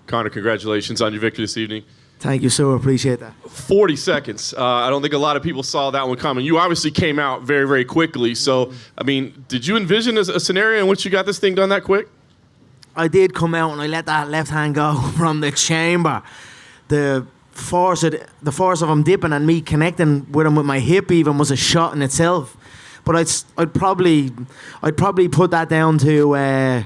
Conor, congratulations on your victory this evening. Thank you, sir. Appreciate that. 40 seconds. I don't think a lot of people saw that one coming. You obviously came out very, very quickly. So, I mean, did you envision a scenario in which you got this thing done that quick? I did come out and I let that left hand go from the chamber. The force of him dipping and me connecting with him with my hip even was a shot in itself. But I'd probably put that down to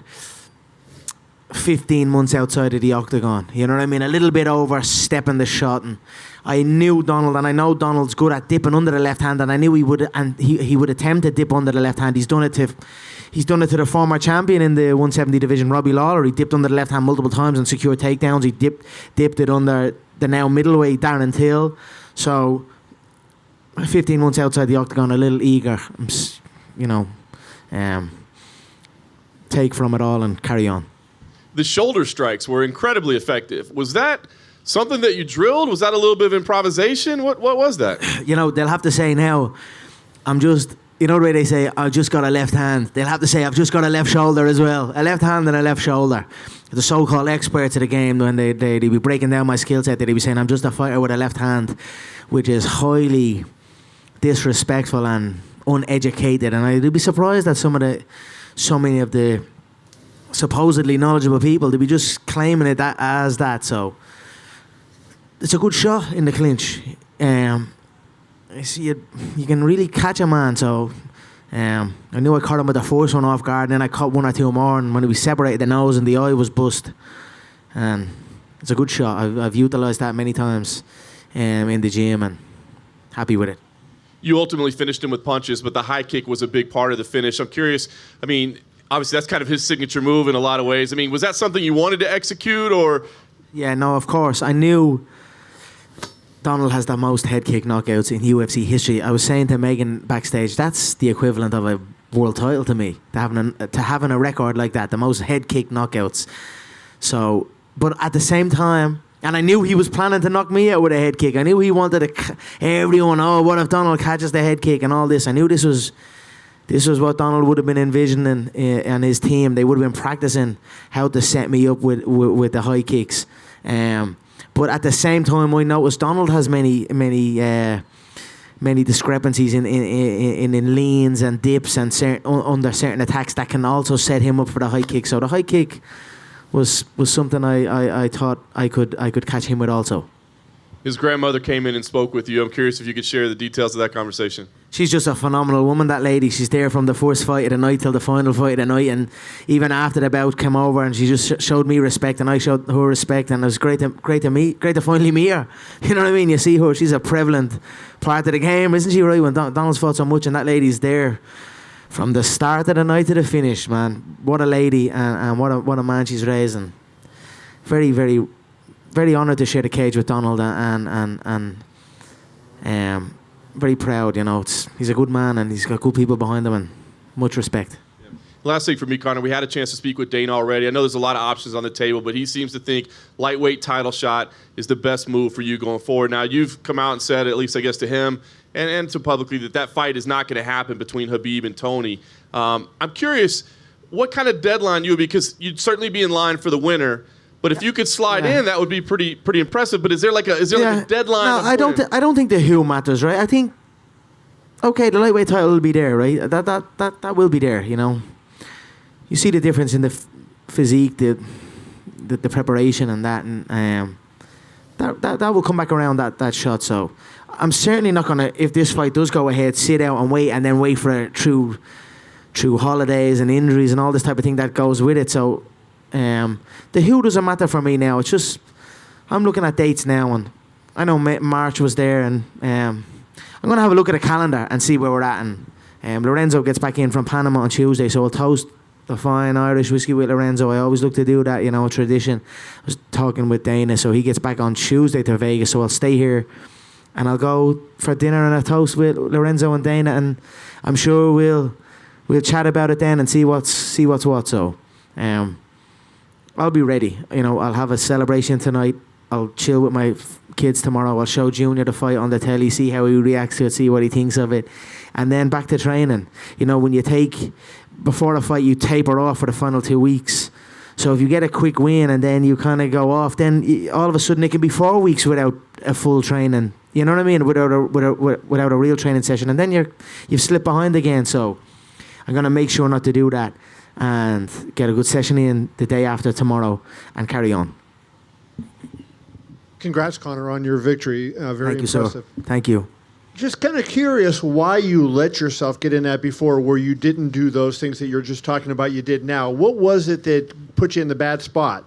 15 months outside of the octagon. You know what I mean? A little bit overstepping the shot, and I knew Donald, and I know Donald's good at dipping under the left hand, and I knew he would, and he would attempt to dip under the left hand. He's done it to the former champion in the 170 division, Robbie Lawler. He dipped under the left hand multiple times and secured takedowns. He dipped it under the now middleweight Darren Till. So 15 months outside the octagon, a little eager, take from it all and carry on. The shoulder strikes were incredibly effective. Was that something that you drilled? Was that a little bit of improvisation? What was that? They'll have to say now, the way they say, I just got a left hand. They'll have to say, I've just got a left shoulder as well. A left hand and a left shoulder. The so-called experts of the game, when they'd be breaking down my skill set, they'd be saying, I'm just a fighter with a left hand, which is highly disrespectful and uneducated. And I'd be surprised that so many of the supposedly knowledgeable people to be just claiming it as that. So it's a good shot in the clinch. You can really catch a man. So I knew I caught him with the first one off guard, and then I caught one or two more, and when we separated, the nose and the eye was bust. And it's a good shot. I've utilised that many times in the gym, and happy with it. You ultimately finished him with punches, but the high kick was a big part of the finish. I'm curious, obviously that's kind of his signature move in a lot of ways. Was that something you wanted to execute, or? Yeah, no, of course. I knew Donald has the most head kick knockouts in UFC history. I was saying to Megan backstage, that's the equivalent of a world title to me, to having a record like that, the most head kick knockouts. So, but at the same time, and I knew he was planning to knock me out with a head kick. I knew he wanted everyone, what if Donald catches the head kick and all this. I knew this was what Donald would have been envisioning and his team. They would have been practicing how to set me up with the high kicks. But at the same time, I noticed Donald has many discrepancies in leans and dips and under certain attacks that can also set him up for the high kick. So the high kick was something I thought I could catch him with also. His grandmother came in and spoke with you. I'm curious if you could share the details of that conversation. She's just a phenomenal woman, that lady. She's there from the first fight of the night till the final fight of the night, and even after the bout came over, and she just showed me respect, and I showed her respect, and it was great to finally meet her. You know what I mean? You see her; she's a prevalent part of the game, isn't she? Right? When Donald's fought so much, and that lady's there from the start of the night to the finish. Man, what a lady, and what a man she's raising. Very, very, very honoured to share the cage with Donald, and very proud. He's a good man, and he's got good people behind him, and much respect. Yeah. Last thing for me, Conor, we had a chance to speak with Dana already. I know there's a lot of options on the table, but he seems to think lightweight title shot is the best move for you going forward. Now, you've come out and said, at least I guess to him and to publicly, that fight is not going to happen between Khabib and Tony. I'm curious what kind of deadline because you'd certainly be in line for the winner. But if you could slide in, that would be pretty impressive. But is there like a deadline? No, I don't think the who matters, right? I think the lightweight title will be there, right? That will be there. You see the difference in the physique, the preparation, and that, and that will come back around that shot. So I'm certainly not gonna, if this fight does go ahead, sit out and wait for it through holidays and injuries and all this type of thing that goes with it. So. The who doesn't matter for me now. It's just I'm looking at dates now, and I know March was there, and I'm going to have a look at the calendar and see where we're at. And Lorenzo gets back in from Panama on Tuesday, so I'll toast the fine Irish whiskey with Lorenzo. I always look to do that, a tradition. I was talking with Dana, so he gets back on Tuesday to Vegas, so I'll stay here, and I'll go for dinner and a toast with Lorenzo and Dana, and I'm sure we'll chat about it then and see what's what. So. I'll be ready. I'll have a celebration tonight. I'll chill with my kids tomorrow. I'll show Junior the fight on the telly, see how he reacts to it, see what he thinks of it. And then back to training. When you before a fight, you taper off for the final 2 weeks. So if you get a quick win and then you kind of go off, then all of a sudden it can be 4 weeks without a full training. You know what I mean? Without a real training session, and then you've slipped behind again. So I'm gonna make sure not to do that and get a good session in the day after tomorrow and carry on. Congrats, Conor, on your victory. Very Thank impressive. You, sir. Thank you. Just kind of curious why you let yourself get in that before, where you didn't do those things that you're just talking about you did now. What was it that put you in the bad spot?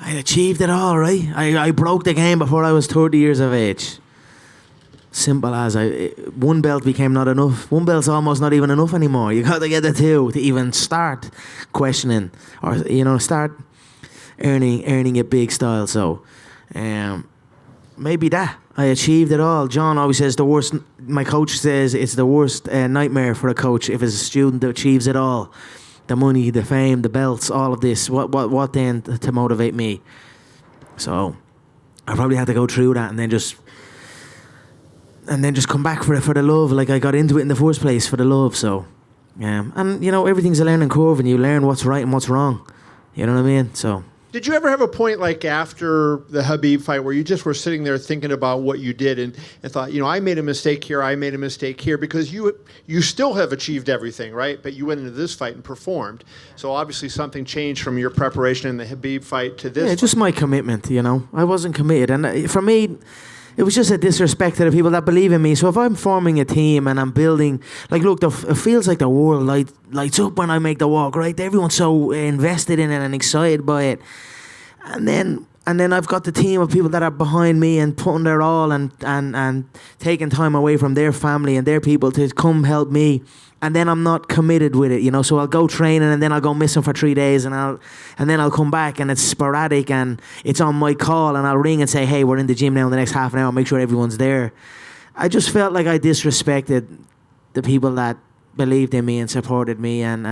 I achieved it all, right? I broke the game before I was 30 years of age. Simple as one belt became not enough. One belt's almost not even enough anymore. You got to get the two to even start questioning or, start earning it big style. So, maybe that. I achieved it all. John always says my coach says it's the worst nightmare for a coach if it's a student that achieves it all. The money, the fame, the belts, all of this. What then to motivate me? So I probably had to go through that and then just come back for the love. Like I got into it in the first place for the love. So, and everything's a learning curve, and you learn what's right and what's wrong. You know what I mean? So. Did you ever have a point like after the Khabib fight where you just were sitting there thinking about what you did and thought, I made a mistake here, I made a mistake here, because you still have achieved everything, right? But you went into this fight and performed. So obviously something changed from your preparation in the Khabib fight to this. Yeah, just my commitment, I wasn't committed. And for me, it was just a disrespect to the people that believe in me. So if I'm forming a team and I'm building, look, it feels like the world lights up when I make the walk, right? Everyone's so invested in it and excited by it. And then I've got the team of people that are behind me and putting their all and taking time away from their family and their people to come help me. And then I'm not committed with it, So I'll go training and then I'll go missing for 3 days and then I'll come back and it's sporadic and it's on my call and I'll ring and say, hey, we're in the gym now in the next half an hour. Make sure everyone's there. I just felt like I disrespected the people that believed in me and supported me, and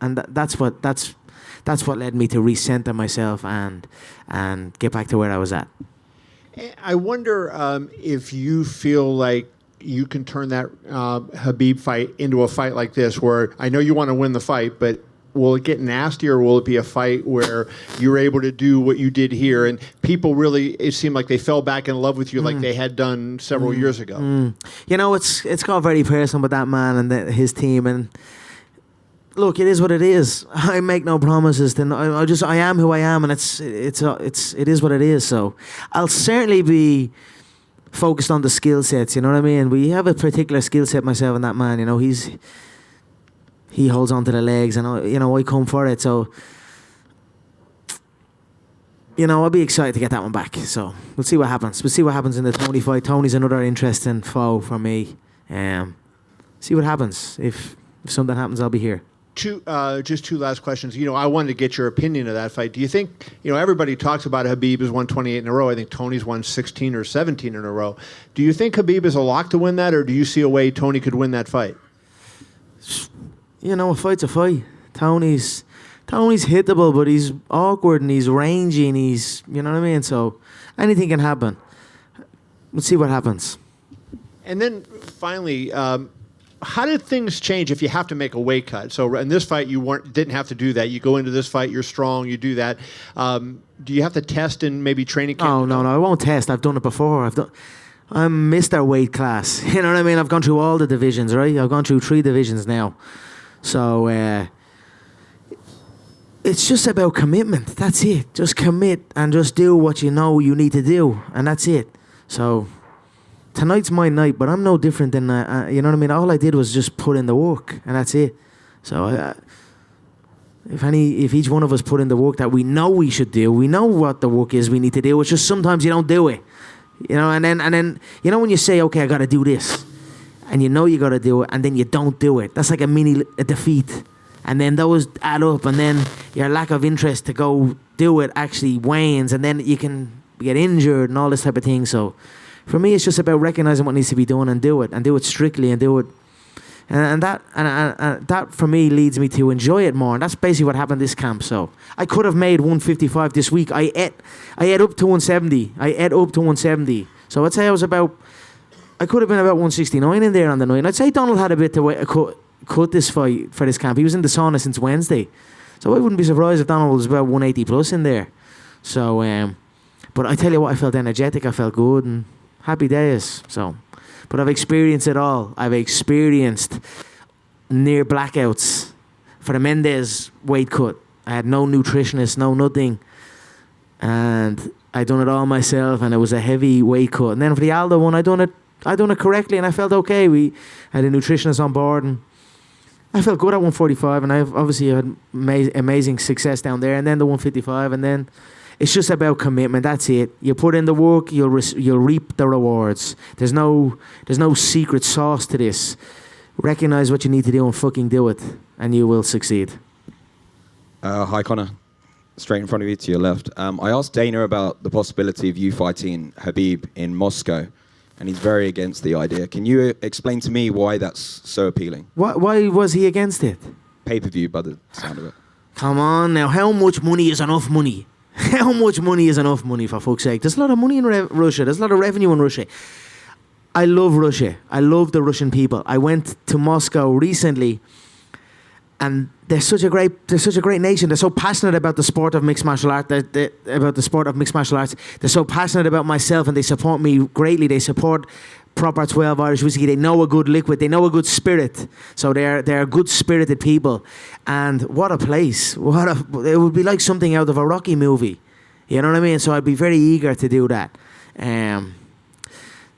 that's what led me to recenter myself and get back to where I was at. I wonder if you feel like you can turn that Khabib fight into a fight like this, where I know you want to win the fight, but will it get nasty, or will it be a fight where you're able to do what you did here and people really, it seemed like they fell back in love with you like they had done several years ago? It's got very personal with that man and his team, and look, it is what it is. I make no promises. I am who I am, and it is what it is. So I'll certainly be focused on the skill sets. You know what I mean? We have a particular skill set, myself and that man. He holds on to the legs, and I come for it. So I'll be excited to get that one back. So we'll see what happens. We'll see what happens in the Tony fight. Tony's another interesting foe for me. See what happens. If something happens, I'll be here. Just two last questions. I wanted to get your opinion of that fight. Do you think, everybody talks about Khabib has won 28 in a row. I think Tony's won 16 or 17 in a row. Do you think Khabib is a lock to win that, or do you see a way Tony could win that fight? A fight's a fight. Tony's hittable, but he's awkward and he's rangy and he's, you know what I mean? So anything can happen. Let's see what happens. And then finally, how did things change if you have to make a weight cut? So in this fight, you didn't have to do that. You go into this fight, you're strong, you do that. Do you have to test in maybe training camp? No, I won't test. I've done it before. I'm Mr. Weight Class. You know what I mean? I've gone through all the divisions, right? I've gone through 3 divisions now. So it's just about commitment. That's it. Just commit and just do what you know you need to do, and that's it. So tonight's my night, but I'm no different than, you know what I mean? All I did was just put in the work, and that's it. So if each one of us put in the work that we know we should do, we know what the work is we need to do. It's just sometimes you don't do it, and then when you say, okay, I got to do this, and you got to do it, and then you don't do it. That's like a defeat. And then those add up, and then your lack of interest to go do it actually wanes, and then you can get injured and all this type of thing. So for me, it's just about recognizing what needs to be done and do it strictly, and do it. And that for me leads me to enjoy it more. And that's basically what happened this camp. So I could have made 155 this week. I ate up to 170. So I'd say I could have been about 169 in there on the night. And I'd say Donald had a bit to cut this fight for this camp. He was in the sauna since Wednesday. So I wouldn't be surprised if Donald was about 180 plus in there. So, but I tell you what, I felt energetic, I felt good, and happy days. So, but I've experienced it all. I've experienced near blackouts for the Mendez weight cut. I had no nutritionist, no nothing. And I done it all myself, and it was a heavy weight cut. And then for the Aldo one, I done it correctly, and I felt okay. We had a nutritionist on board, and I felt good at 145, and I've obviously had amazing success down there. And then the 155, and then it's just about commitment. That's it. You put in the work, you'll reap the rewards. There's no secret sauce to this. Recognize what you need to do and fucking do it, and you will succeed. Hi, Conor. Straight in front of you to your left. I asked Dana about the possibility of you fighting Khabib in Moscow, and he's very against the idea. Can you explain to me why that's so appealing? Why was he against it? Pay-per-view, by the sound of it. Come on now, how much money is enough money? How much money is enough money, for fuck's sake? There's a lot of money in Russia. There's a lot of revenue in Russia. I love Russia. I love the Russian people. I went to Moscow recently, and they're such a great nation. They're so passionate about the sport of mixed martial art. About the sport of mixed martial arts. They're so passionate about myself, and they support me greatly. They support proper 12 Irish whiskey. They know a good liquid. They know a good spirit. So they're good spirited people. And what a place! It would be like something out of a Rocky movie. You know what I mean? So I'd be very eager to do that.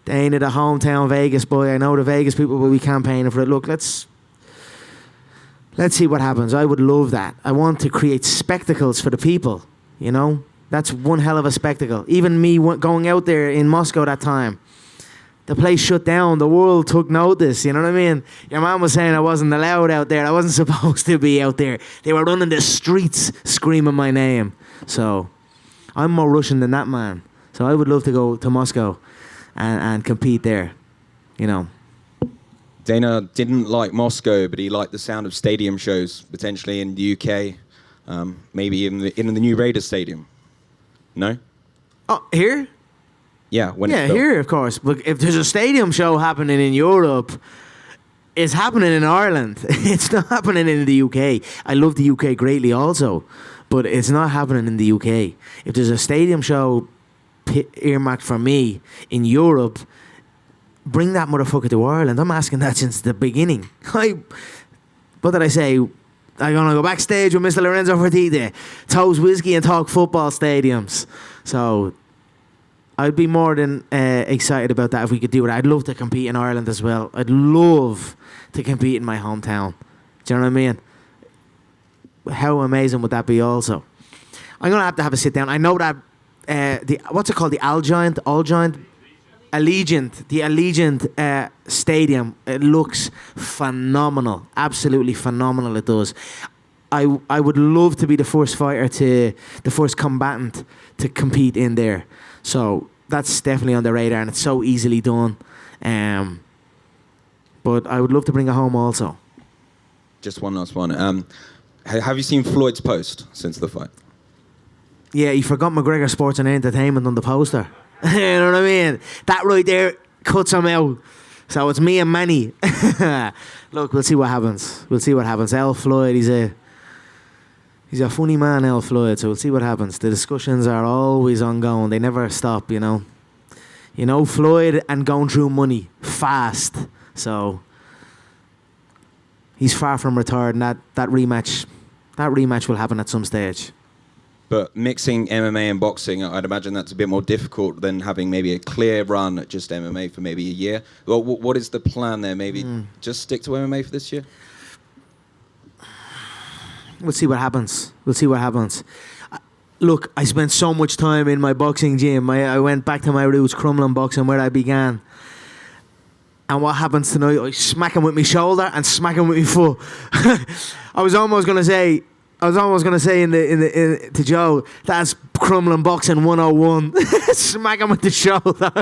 They ain't the hometown Vegas boy. I know the Vegas people will be campaigning for it. Look, let's see what happens. I would love that. I want to create spectacles for the people, you know? That's one hell of a spectacle. Even me going out there in Moscow that time, the place shut down. The world took notice, you know what I mean? Your mom was saying I wasn't allowed out there. I wasn't supposed to be out there. They were running the streets screaming my name. So I'm more Russian than that man. So I would love to go to Moscow and compete there, you know. Dana didn't like Moscow, but he liked the sound of stadium shows, potentially in the UK, maybe in the new Raiders stadium. No? Oh, here? Yeah, here, of course. Look, if there's a stadium show happening in Europe, it's happening in Ireland. It's not happening in the UK. I love the UK greatly also, but it's not happening in the UK. If there's a stadium show earmarked for me in Europe, bring that motherfucker to Ireland. I'm asking that since the beginning. What did I say? I'm going to go backstage with Mr. Lorenzo Fertitta, toast whiskey and talk football stadiums. So I'd be more than excited about that if we could do it. I'd love to compete in Ireland as well. I'd love to compete in my hometown. Do you know what I mean? How amazing would that be also? I'm going to have a sit down. I know that, what's it called? The Allegiant Stadium. It looks phenomenal. Absolutely phenomenal it does. I would love to be the first combatant to compete in there. So that's definitely on the radar, and it's so easily done. But I would love to bring it home also. Just one last one. Have you seen Floyd's post since the fight? Yeah, he forgot McGregor Sports and Entertainment on the poster. You know what I mean? That right there cuts him out. So it's me and Manny. Look, we'll see what happens. El Floyd, he's a funny man, El Floyd. So we'll see what happens. The discussions are always ongoing. They never stop, you know. You know, Floyd and going through money fast. So he's far from retired, and that rematch will happen at some stage. But mixing MMA and boxing, I'd imagine that's a bit more difficult than having maybe a clear run at just MMA for maybe a year. Well, what is the plan there? Maybe just stick to MMA for this year? We'll see what happens. Look, I spent so much time in my boxing gym. I went back to my roots, Crumlin boxing, where I began. And what happens tonight? I smack him with my shoulder and smack him with my foot. I was almost gonna say to Joe, that's Crumlin boxing 101. Smack him with the shoulder.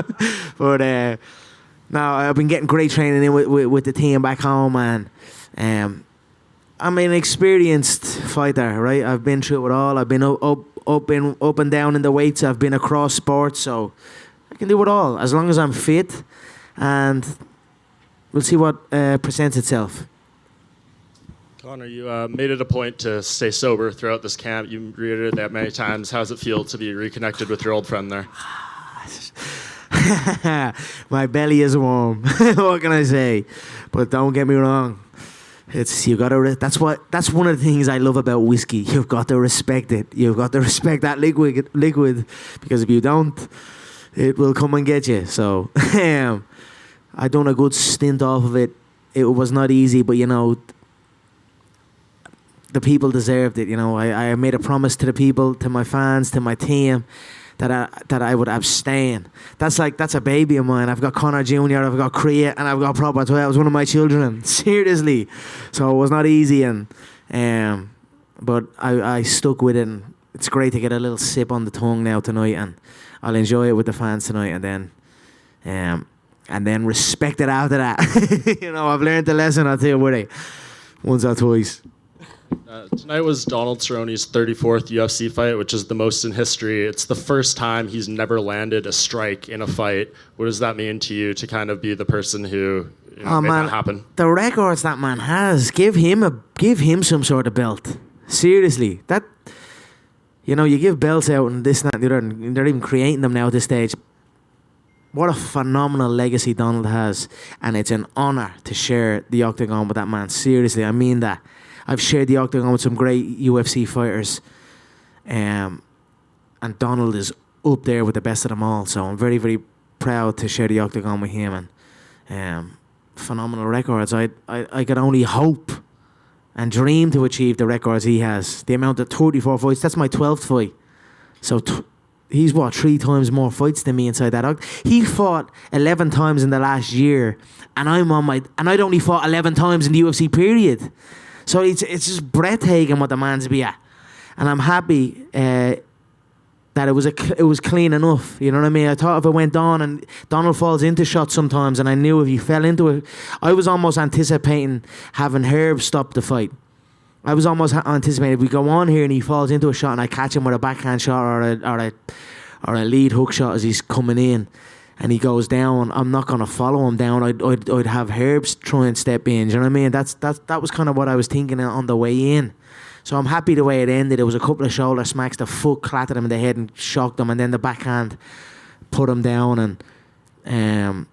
But no, I've been getting great training in with the team back home, and I'm an experienced fighter, right? I've been through it all. I've been up and down in the weights. I've been across sports, so I can do it all as long as I'm fit, and we'll see what presents itself. Conor, you made it a point to stay sober throughout this camp. You reiterated that many times. How does it feel to be reconnected with your old friend there? My belly is warm. What can I say? But don't get me wrong. It's you gotta. That's one of the things I love about whiskey. You've got to respect it. You've got to respect that liquid, because if you don't, it will come and get you. So, I done a good stint off of it. It was not easy, but the people deserved it. I made a promise to the people, to my fans, to my team, that I would abstain. That's a baby of mine. I've got Conor Jr., I've got Crea, and I've got Proper 12. It was one of my children. Seriously. So it was not easy, but I stuck with it, and it's great to get a little sip on the tongue now tonight, and I'll enjoy it with the fans tonight, and then respect it after that. I've learned the lesson, I'll tell you what, once or twice. Tonight was Donald Cerrone's 34th UFC fight, which is the most in history. It's the first time he's never landed a strike in a fight. What does that mean to you to kind of be the person who made that happen? The records that man has, give him some sort of belt. Seriously, that you give belts out and this, that, and the other, and they're even creating them now at this stage. What a phenomenal legacy Donald has, and it's an honor to share the octagon with that man. Seriously, I mean that. I've shared the octagon with some great UFC fighters, and Donald is up there with the best of them all. So I'm very, very proud to share the octagon with him, and phenomenal records. I could only hope and dream to achieve the records he has. The amount of 34 fights, that's my 12th fight. So he's 3 times more fights than me inside that octagon. He fought 11 times in the last year, and I'd only fought 11 times in the UFC period. So it's just breathtaking what the man's be at, and I'm happy that it was clean enough. You know what I mean? I thought if it went on, and Donald falls into shots sometimes, and I knew if he fell into it, I was almost anticipating having Herb stop the fight. I was almost anticipating if we go on here and he falls into a shot and I catch him with a backhand shot or a lead hook shot as he's coming in, and he goes down, I'm not going to follow him down. I'd have Herbs try and step in. Do you know what I mean? That was kind of what I was thinking on the way in. So I'm happy the way it ended. It was a couple of shoulder smacks. The foot clattered him in the head and shocked him, and then the backhand put him down, and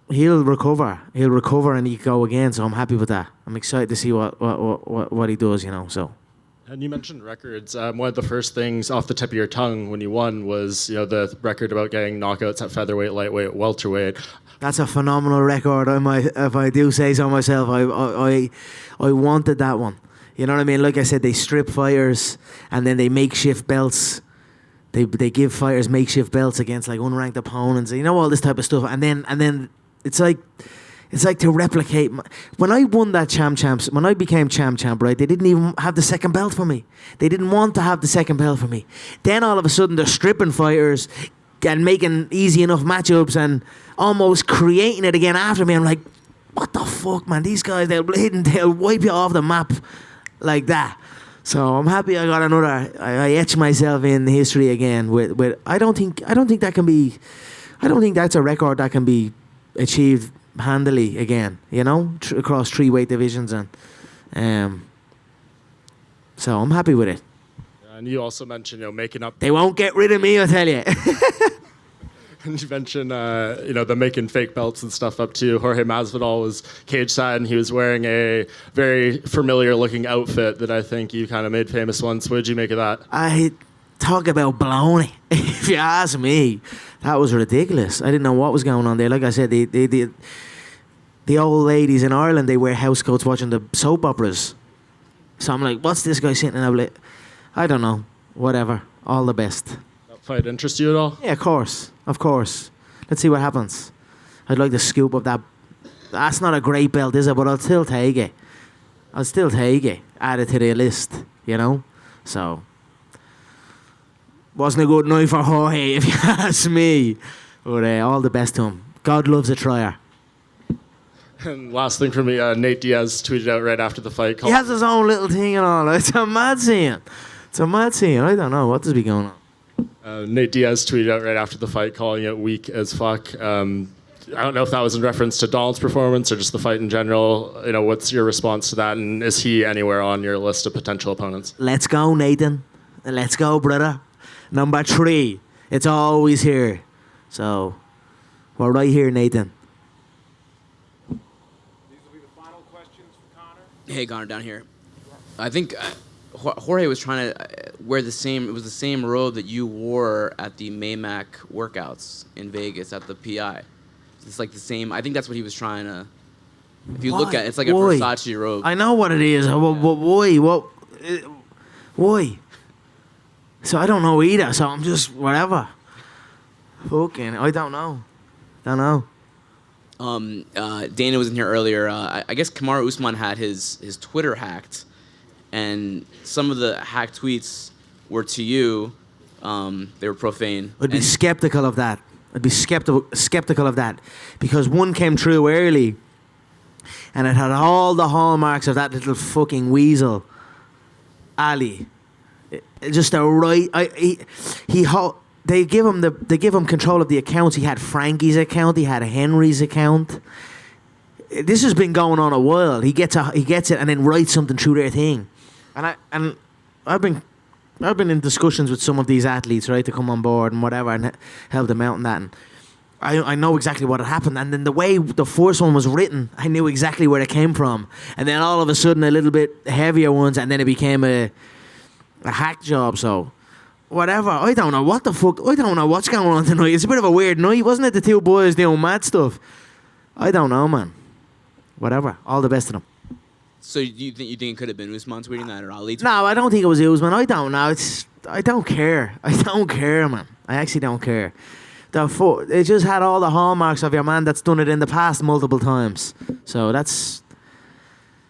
he'll recover. And he can go again. So I'm happy with that. I'm excited to see what he does. So. And you mentioned records. One of the first things off the tip of your tongue when you won was, the record about getting knockouts at featherweight, lightweight, welterweight. That's a phenomenal record. If I do say so myself, I wanted that one. You know what I mean? Like I said, they strip fighters and then they makeshift belts. They give fighters makeshift belts against like unranked opponents. All this type of stuff. And then it's like to replicate. When I won that champs, when I became champ, right, they didn't even have the second belt for me. They didn't want to have the second belt for me. Then all of a sudden they're stripping fighters and making easy enough matchups and almost creating it again after me. I'm like, what the fuck, man? These guys, they'll wipe you off the map like that. So I'm happy I got another. I etched myself in history again. With I don't think that can be. I don't think that's a record that can be achieved handily again, across 3 weight divisions, and so I'm happy with it. And you also mentioned, making up. They won't get rid of me, I tell you. And you mentioned, the making fake belts and stuff up too. Jorge Masvidal was cage side, and he was wearing a very familiar looking outfit that I think you kind of made famous once. What did you make of that? I talk about baloney. If you ask me, that was ridiculous. I didn't know what was going on there. Like I said, the old ladies in Ireland, they wear house coats watching the soap operas. So I'm like, what's this guy sitting in? I'm like, I don't know. Whatever. All the best. That fight interest you at all? Yeah, of course. Let's see what happens. I'd like to scoop up that. That's not a great belt, is it? But I'll still take it. Add it to the list, So, wasn't a good night for Jorge, if you ask me. But all the best to him. God loves a trier. And last thing for me, Nate Diaz tweeted out right after the fight. He has his own little thing and all. It's a mad scene. I don't know. What does be going on? Nate Diaz tweeted out right after the fight calling it weak as fuck. I don't know if that was in reference to Donald's performance or just the fight in general. What's your response to that? And is he anywhere on your list of potential opponents? Let's go, Nathan. Let's go, brother. Number 3. It's always here. So, we're right here, Nathan. These will be the final questions for Conor. Hey, Connor, down here. I think Jorge was trying to wear the same robe that you wore at the Maymac workouts in Vegas at the PI. It's like the same. I think that's what he was trying to. If you look at it, it's like a Why? Versace robe. I know what it is. Why? Why? So I don't know either. So I'm just whatever. Fucking, I don't know. Dana was in here earlier. I guess Kamaru Usman had his Twitter hacked, and some of the hacked tweets were to you. They were profane. I'd be skeptical of that. Skeptical of that because one came through early, and it had all the hallmarks of that little fucking weasel, Ali. Just a right. They give him control of the accounts. He had Frankie's account. He had Henry's account. This has been going on a while. He gets it and then writes something through their thing. And I've been in discussions with some of these athletes, right, to come on board and whatever, and help them out and that. And I know exactly what had happened. And then the way the first one was written, I knew exactly where it came from. And then all of a sudden, a little bit heavier ones, and then it became a hack job. So whatever. I don't know what the fuck. I don't know what's going on tonight. It's a bit of a weird night, wasn't it? The two boys doing mad stuff. I don't know, man. Whatever. All the best to them. So you think it could have been Usman tweeting that or Ali? No, I don't think it was Usman. I don't know. I don't care. I don't care, man. I actually don't care. It just had all the hallmarks of your man that's done it in the past multiple times. So that's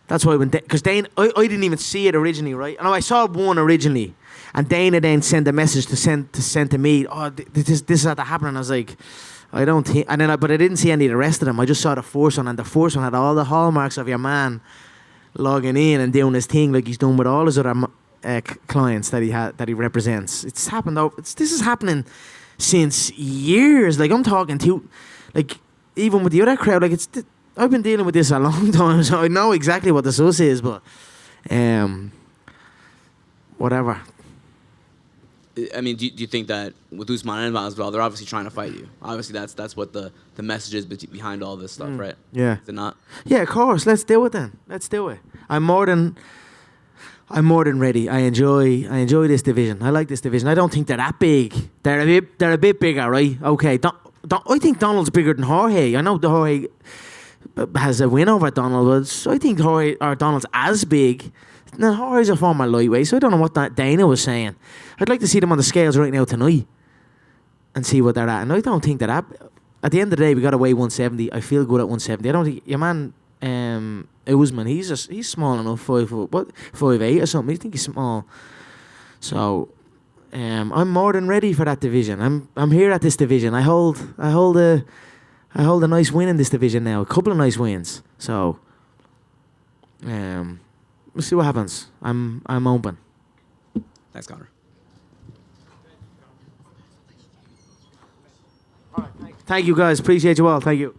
why because Dana, I didn't even see it originally, right? I know I saw one originally, and Dana then sent a message to send to me. Oh, this had to happen, and I was like, I don't think. And then but I didn't see any of the rest of them. I just saw the first one, and the first one had all the hallmarks of your man logging in and doing his thing like he's done with all his other clients that he represents. It's happened though. This is happening since years. Like I'm talking to, like even with the other crowd. Like I've been dealing with this a long time, so I know exactly what the sus is. But whatever. I mean, do you think that with Usman and Masvidal, they're obviously trying to fight you? Obviously, that's what the message is behind all this stuff, right? Yeah. Is it not? Yeah, of course. Let's do it then. Let's do it. I'm more than ready. I enjoy this division. I like this division. I don't think they're that big. They're a bit bigger, right? Okay. I think Donald's bigger than Jorge. I know Jorge has a win over Donald, but I think Donald's as big. Now, Jorge's a former lightweight, so I don't know what that Dana was saying. I'd like to see them on the scales right now tonight and see what they're at. And I don't think that at the end of the day, we got to weigh 170. I feel good at 170. I don't think your man Usman, he's small enough, 5'8" or something. I think he's small. So I'm more than ready for that division. I'm here at this division. I hold a nice win in this division now. A couple of nice wins. So we'll see what happens. I'm open. Thanks, Connor. Thank you, guys. Appreciate you all. Thank you.